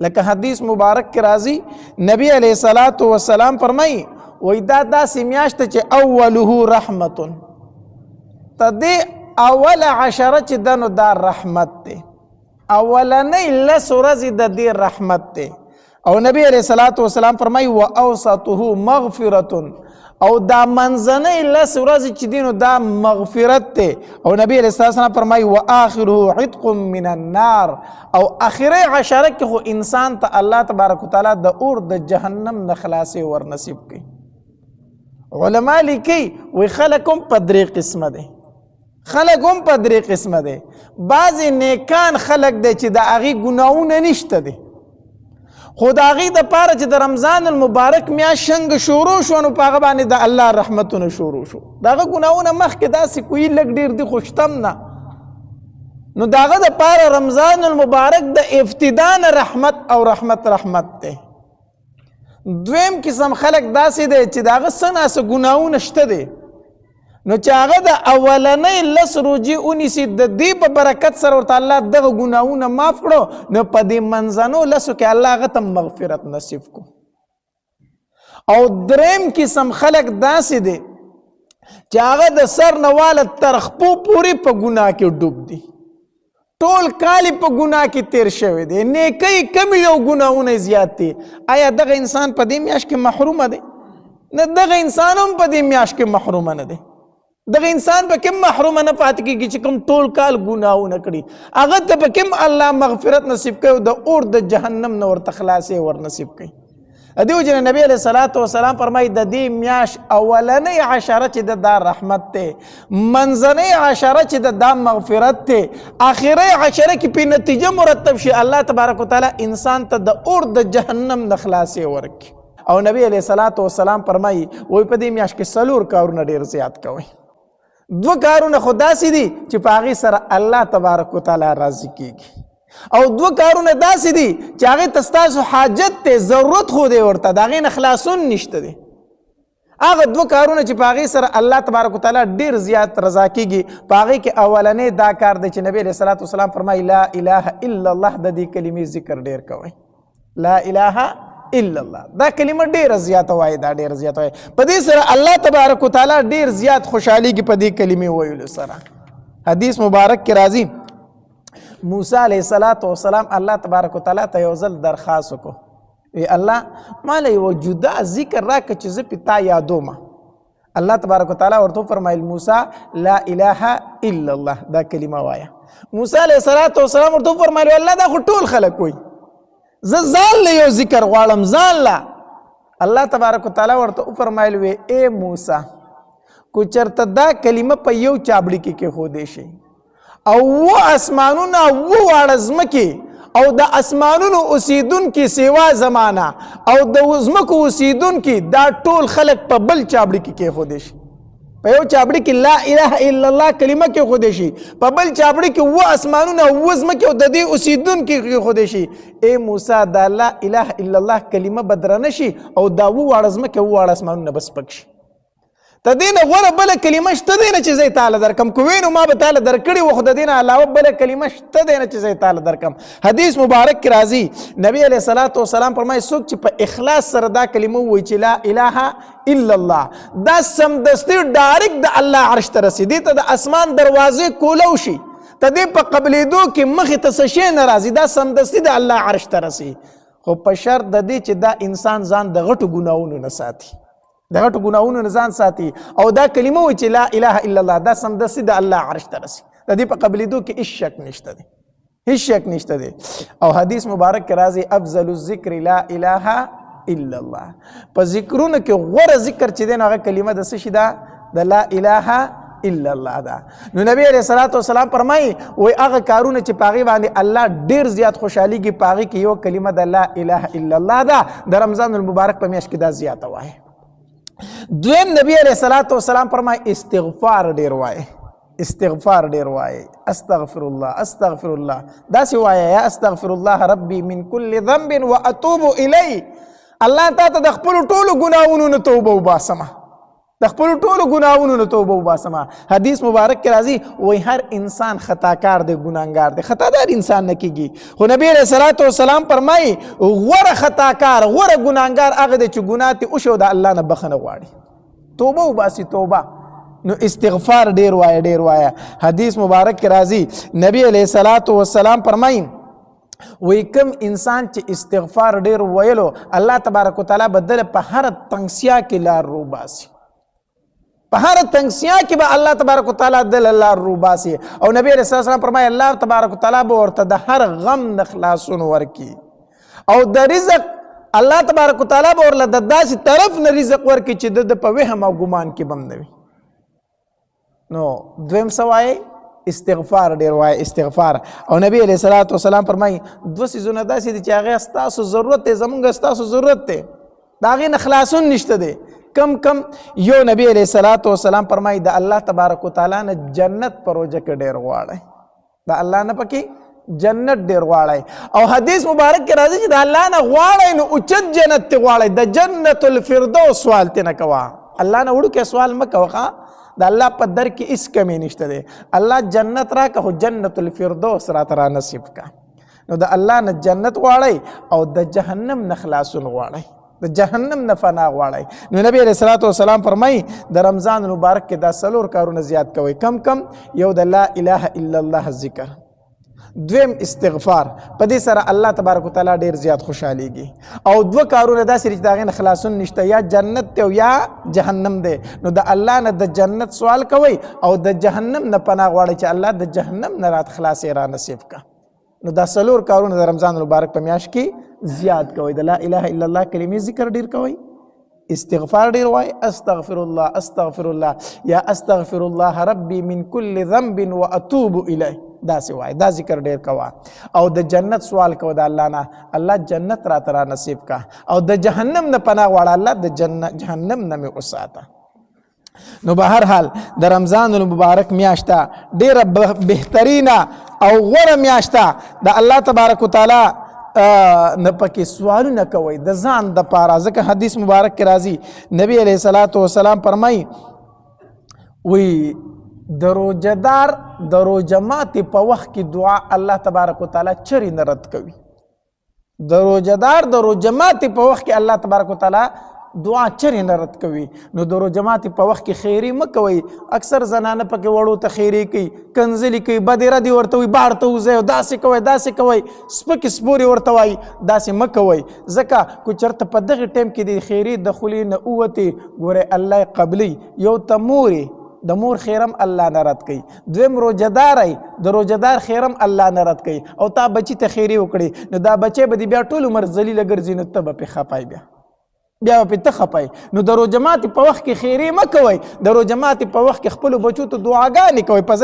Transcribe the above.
لکه حدیث مبارک کې راځي نبی علیہ الصلوۃ والسلام فرمایي وای دا داسې میاشت چې اوله رحمت تدې اول عشره چې دنو دا رحمت دی اولنۍ لس ورځې د دې رحمت دی او نبی علیہ الصلوۃ والسلام فرمایي واوسطه مغفرة او دا منځنۍ لس ورځې چې دینو دا مغفرت دی او نبی علیہ السلام فرمایي واخره عتق من النار او اخره عشره کې خو انسان ته الله تبارک وتعالی د اور د جهنم نه خلاصي ور نصیب کوي علما لیکي وی خلک هم په درې قسمه دي بعضې نیکان خلک دی چې د هغې ګناهونه نشته دي خو د هغې دپاره چې د رمضان المبارک میاشت څنګه شروع شوه نو په هغه باندې د الله رحمتونه شروع شو د هغه ګناهونه مخکې داسې کوي لږ ډېر دي خو شته هم نه نو د هغه دپاره رمضان المبارک د ابتدا نه رحمت او رحمت دی دویم قسم خلک داسې دی چې د هغه څه ناسه ګناهونه شته دی نو چې هغه د اولنۍ لس روجې ونیسي د دې په برکت سره ورته الله دغه ګناهونه معاف کړو نو په دې منځنو لسو کې الله هغه ته مغفرت نصیب کو او دریم قسم خلک داسې دی چې هغه د سر نه واله تر خپو پورې په ګناه کې ډوب دي ټول کال په ګناه کې تیر شوی دی نیکۍ کمې او ګناهونه زیات دي آیا دغه انسان په دې میاشت کې محرومه دی نه دغه انسان هم په دې میاشت کې محرومه نه دی دغه انسان په کوم محرومه نه پاتې کېږي چې کوم ټول کال ګناهونه کړي هغه ته په کوم الله مغفرت نصیب کوي او د اور د جهنم نه ورته خلاصې ور نصیب کوي دې وجې نه نبی علیہ الصلوۃ والسلام فرمایي د دې میاشت اولنۍ عشره چې دا رحمت دی منځنۍ عشره چې دا مغفرت دی آخرۍ عشره کې په نتیجه مرتب شي الله تبارک وتعالی انسان ته د اور د جهنم نه خلاصې ورکړي او نبی علیہ الصلوۃ والسلام فرمایي وای په دې میاشت کې څلور کارونه ډېر زیات کوئ دو کارونه خو داسې دي چې په هغې سره الله تبارک وتعالی راضي کېږي او دو کارونه داسې دي چې هغې ته ستاسو حاجت دی ضرورت خو دی ورته د هغې نه خلاصون نشته دی هغه دو کارونه چې په هغې سره الله تبارک وتعالی ډېر زیات رضا کېږي په هغې کې اولنی دا کار دی چې نبی علیہ الصلوۃ والسلام فرمایي لا اله الا الله د دې کلمې ذکر ډېر کوئ لا اله الا الله دا کلمه ډیره زیاته وایي په دې سره الله تبارک وتعالی ډیر زیات خوشحاليږي په دې کلمې ویلو سره حدیث مبارک کې راځي موسی علیه السلام الله تبارک وتعالی ته یو ځل درخواست وکړو وی الله ماله یو جدا ذکر راکړه چې زه پې تا یادومه الله تبارک وتعالی ورته وفرمایل موسی لا اله الا الله دا کلمه وایه موسی علیه السلام ورته وفرمایل الله دا خو ټول خلک وایي زه ځان له یو ذکر غواړم ځان له الله تبارک وتعالی ورته وفرمایل وی اے موسی کو چرته دا کلمه په یو چابړي کې کېښودی شي او اسمانونه واړه ځمکې او د اسمانونو اوسیدونکي سیوا زمانه او د ځمکو اوسیدونکي دا ټول خلک په بل چابړي کې کېښودی شي په یو چابړي کې لا اله الا الله کلمه کېښودی شي په بل چابړي کې اسمانونه ځمکې او د دې اوسیدونکي کېښودی شي اے موسی دا لا اله الا الله کلمه به درنه شي او دا واړه ځمکې واړه اسمانونه به سپک شي ته دې نه غوره بله کلمه شته دی نه چې زه یې تاله درکړم که وینو ما به تاله درکړې وه خو د دې نه علاوه بله کلمه شته دی نه چې زه یې تاله درکړم حدیث مبارک کې راځي نبی علیہ الصلوۃ والسلام فرمایي څوک چې په اخلاص سره دا کلمه ووایي چې لا اله الا الله دا سمدستي ډایرکټ د الله عرش ته رسي دې ته د اسمان دروازې کولو شي ته دې په قبلېدو کې مخې ته څه شی نه راځي دا سمدستي د الله عرش ته رسي خو په شرط د دې چې دا انسان ځان د غټو ګناهونو نه ساتي د غټو ګناهونو نه ځان ساتي او دا کلمه وایي چې لا اله الا الله دا سمدستي د الله عرش ته رسي د دې په قبلېدو کې هېڅ شک نشته دی او حدیث مبارک کې راځي افضل الذکر لا اله الا الله په ذکرونو کې غوره ذکر چې دی نو هغه کلمه د څه شي ده د لا اله الا الله ده نو نبی علیہ الصلوۃ والسلام فرمایي وایي هغه کارونه چې په هغې باندې الله ډېر زیات خوشحالېږي په هغې کې یو کلمه د لا اله الا الله ده د رمضان المبارک په میاشت کې دا زیاته وایي دویم نبی علیہ الصلوۃ والسلام فرمایي استغفار ډېر وایي استغفر الله داسې وایه یا استغفر الله ربي من كل ذنب واتوب الیه الله تا ته د خپلو ټولو ګناهونو نه توبه وباسمه د خپل ټولو ګناهونو نه توبه وباسمه. حدیث مبارک کې راځي وایي هر انسان خطاکار دی، ګناهګار دی، خطادار انسان نه کېږي. خو نبی علیه الصلاة والسلام فرمایي غوره خطاکار غوره ګناهګار هغه دی چې ګناه ترې وشي او د الله نه بخښنه غواړي، توبه وباسي. توبه نو استغفار ډیر وایه. حدیث مبارک کې راځي نبی علیه الصلاة والسلام فرمایي وی کم انسان چې استغفار ډیر ویلو الله تبارک وتعالی بدل په هر تنگسیا کې لار روباسي، په هر تنگسیا کې به الله تبارک وتعالی دل لار روباسي. او نبی علیہ السلام فرمایي الله تبارک وتعالی به ورته د هر غم نه خلاصون ورکي او د رزق الله تبارک وتعالی به ورله د داسې طرف نه رزق ورکي چې د په وهم او ګمان کې بم نه وي. نو دویم سوای استغفار ډیر وای استغفار. او نبی علیہ الصلوۃ والسلام فرمایي دوه سيزونه داسې دي چې هغه ستاسو ضرورت دی، زمونږ ستاسو ضرورت دی، د هغې نه خلاصون نشته دی. کم یو نبی علیہ الصلوۃ والسلام فرمایي د الله تبارک وتعالی نه جنت پروژه کې ډیر غواړئ، د الله نه پکې جنت ډیر غواړئ. او حدیث مبارک کې راځي چې د الله نه غواړئ نو اوچت جنت ته غواړئ، د جنت الفردوس سوال ته نه کوه، الله نه وړوکی سوال مه کوه، د الله په در کې هیڅ کمی نشته دی. الله جنت راکه خو جنت الفردوس راته را نصیب کا. نو د الله نه جنت غواړئ او د جهنم نه خلاصون غواړئ، د جهنم نه فنا غواړئ. نو نبی علیہ الصلوۃ والسلام فرمایي د رمضان المبارک کې دا څلور کارونه زیات کوئ. کم یو د لا اله الا الله ذکر، دویم استغفار، په دې سره الله تبارک وتعالی ډیر زیات خوشحالیږي. او دوه کارونه داسې چې د هغې نه خلاصون نشته، یا جنت دی او یا جهنم دی. نو د الله نه د جنت سوال کوئ او د جهنم نه پناه غواړئ چې الله د جهنم نه رات خلاصې را نصیب کا. نو دا څلور کارونه د رمضان المبارک په میاشت کې زیات کوئ. د لا اله الا الله کلمې ذکر ډیر کوئ، استغفار ډیر وای، استغفر الله یا استغفر الله ربي من كل ذنب واتوب الیه، دا سی وای، دا ذکر ډیر کوا. او د جنت سوال کو د الله نه، الله جنت را ترا نصیب کا. او د جهنم نه پناه غواړه، الله د جهنم نه مې وساته. نو به هر حال د رمضان المبارک میاشته ډیره بهترینه او غوره میاشته د الله تبارک وتعالی نه پکې سوالونه کوئ د ځان د پاره. ځکه حدیث مبارک کې راځي نبی علیہ الصلوۃ والسلام فرمایي وی د روزدار د روزه ماتې په وخت کې دعا الله تبارک وتعالی چرې نه رد کوي. د روزدار د روزه ماتې په وخت کې الله تبارک وتعالی دعا چرې نه رد کوي. نو د روزه ماتې په وخت کې خیري مه کوئ. اکثر زنانه پکې وړو ته خیري کوي، کنځلې کوي، بدې ردې ورته وایي، بهر ته وځئ، داسې کوئ سپکې سپورې ورته وایي، داسې مه کوئ. ځکه که چېرته په دغې ټایم کې د خیري د خولې نه ووتې ګورئ الله یې قبلوي. یو ته مورې د مور خیرم الله نه رد کوي، دویم روزهداری د روزهدار خیرم الله نه رد کوي. او تا بچي ته خیري وکړي نو دا بچی به دې بیا ټول عمر ذلیله ګرځي، نو ته به پې خفای، بیا به پې ته خفای. نو د روزه ماتې په وخت کې خیري مه کوئ، د روزه ماتې په وخت کې خپلو بچو ته دعاګانې کوئ په ځای